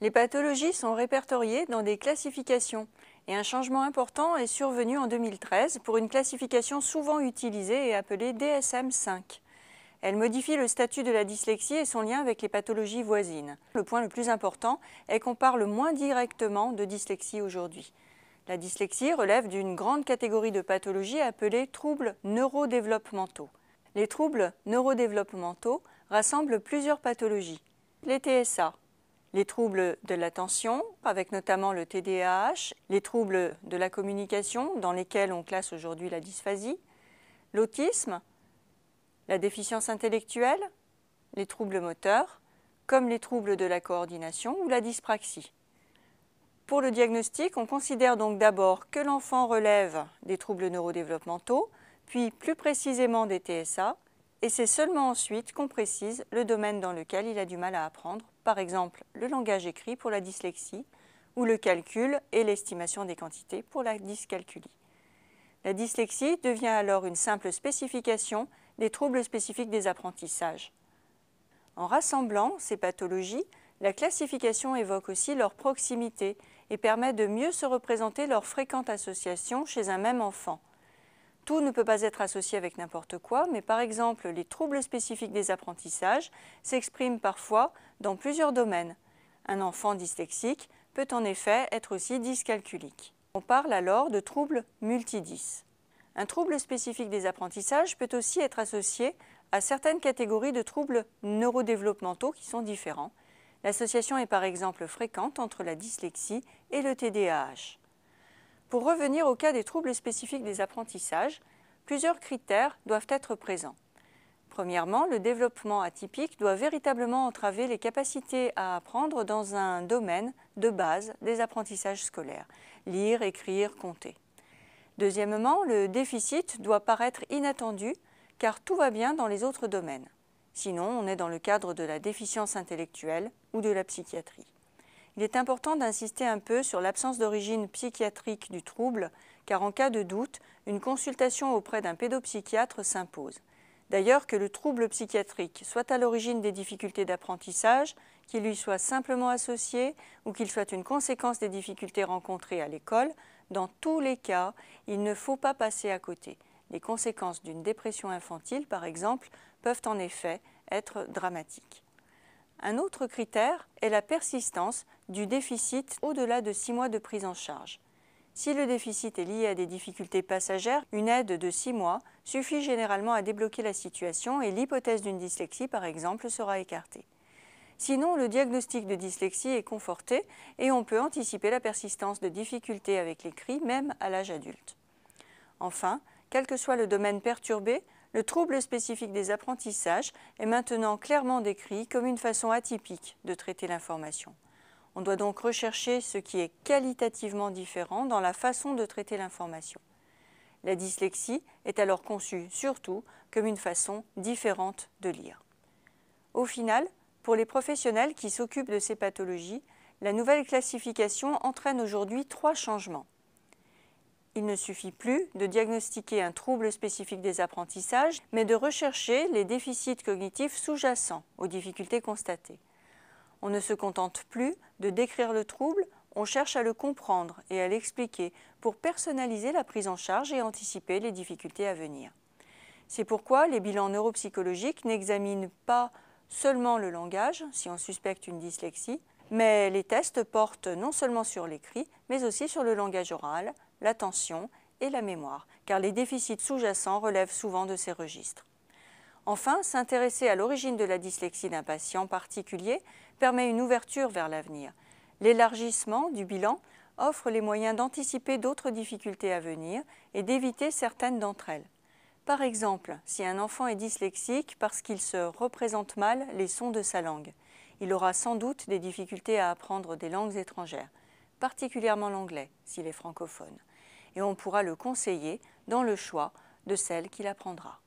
Les pathologies sont répertoriées dans des classifications et un changement important est survenu en 2013 pour une classification souvent utilisée et appelée DSM-5. Elle modifie le statut de la dyslexie et son lien avec les pathologies voisines. Le point le plus important est qu'on parle moins directement de dyslexie aujourd'hui. La dyslexie relève d'une grande catégorie de pathologies appelées troubles neurodéveloppementaux. Les troubles neurodéveloppementaux rassemblent plusieurs pathologies. Les TSA, les troubles de l'attention, avec notamment le TDAH, les troubles de la communication, dans lesquels on classe aujourd'hui la dysphasie, l'autisme, la déficience intellectuelle, les troubles moteurs, comme les troubles de la coordination ou la dyspraxie. Pour le diagnostic, on considère donc d'abord que l'enfant relève des troubles neurodéveloppementaux, puis plus précisément des TSA, et c'est seulement ensuite qu'on précise le domaine dans lequel il a du mal à apprendre, par exemple le langage écrit pour la dyslexie, ou le calcul et l'estimation des quantités pour la dyscalculie. La dyslexie devient alors une simple spécification des troubles spécifiques des apprentissages. En rassemblant ces pathologies, la classification évoque aussi leur proximité et permet de mieux se représenter leur fréquente association chez un même enfant. Tout ne peut pas être associé avec n'importe quoi, mais par exemple, les troubles spécifiques des apprentissages s'expriment parfois dans plusieurs domaines. Un enfant dyslexique peut en effet être aussi dyscalculique. On parle alors de troubles multidys. Un trouble spécifique des apprentissages peut aussi être associé à certaines catégories de troubles neurodéveloppementaux qui sont différents. L'association est par exemple fréquente entre la dyslexie et le TDAH. Pour revenir au cas des troubles spécifiques des apprentissages, plusieurs critères doivent être présents. Premièrement, le développement atypique doit véritablement entraver les capacités à apprendre dans un domaine de base des apprentissages scolaires, lire, écrire, compter. Deuxièmement, le déficit doit paraître inattendu car tout va bien dans les autres domaines. Sinon, on est dans le cadre de la déficience intellectuelle ou de la psychiatrie. Il est important d'insister un peu sur l'absence d'origine psychiatrique du trouble, car en cas de doute, une consultation auprès d'un pédopsychiatre s'impose. D'ailleurs, que le trouble psychiatrique soit à l'origine des difficultés d'apprentissage, qu'il lui soit simplement associé ou qu'il soit une conséquence des difficultés rencontrées à l'école, dans tous les cas, il ne faut pas passer à côté. Les conséquences d'une dépression infantile, par exemple, peuvent en effet être dramatiques. Un autre critère est la persistance du déficit au-delà de 6 mois de prise en charge. Si le déficit est lié à des difficultés passagères, une aide de 6 mois suffit généralement à débloquer la situation et l'hypothèse d'une dyslexie, par exemple, sera écartée. Sinon, le diagnostic de dyslexie est conforté et on peut anticiper la persistance de difficultés avec l'écrit, même à l'âge adulte. Enfin, quel que soit le domaine perturbé, le trouble spécifique des apprentissages est maintenant clairement décrit comme une façon atypique de traiter l'information. On doit donc rechercher ce qui est qualitativement différent dans la façon de traiter l'information. La dyslexie est alors conçue surtout comme une façon différente de lire. Au final, pour les professionnels qui s'occupent de ces pathologies, la nouvelle classification entraîne aujourd'hui 3 changements. Il ne suffit plus de diagnostiquer un trouble spécifique des apprentissages, mais de rechercher les déficits cognitifs sous-jacents aux difficultés constatées. On ne se contente plus de décrire le trouble, on cherche à le comprendre et à l'expliquer pour personnaliser la prise en charge et anticiper les difficultés à venir. C'est pourquoi les bilans neuropsychologiques n'examinent pas seulement le langage, si on suspecte une dyslexie, mais les tests portent non seulement sur l'écrit, mais aussi sur le langage oral, l'attention et la mémoire, car les déficits sous-jacents relèvent souvent de ces registres. Enfin, s'intéresser à l'origine de la dyslexie d'un patient particulier permet une ouverture vers l'avenir. L'élargissement du bilan offre les moyens d'anticiper d'autres difficultés à venir et d'éviter certaines d'entre elles. Par exemple, si un enfant est dyslexique parce qu'il se représente mal les sons de sa langue, il aura sans doute des difficultés à apprendre des langues étrangères, particulièrement l'anglais s'il est francophone, et on pourra le conseiller dans le choix de celle qu'il apprendra.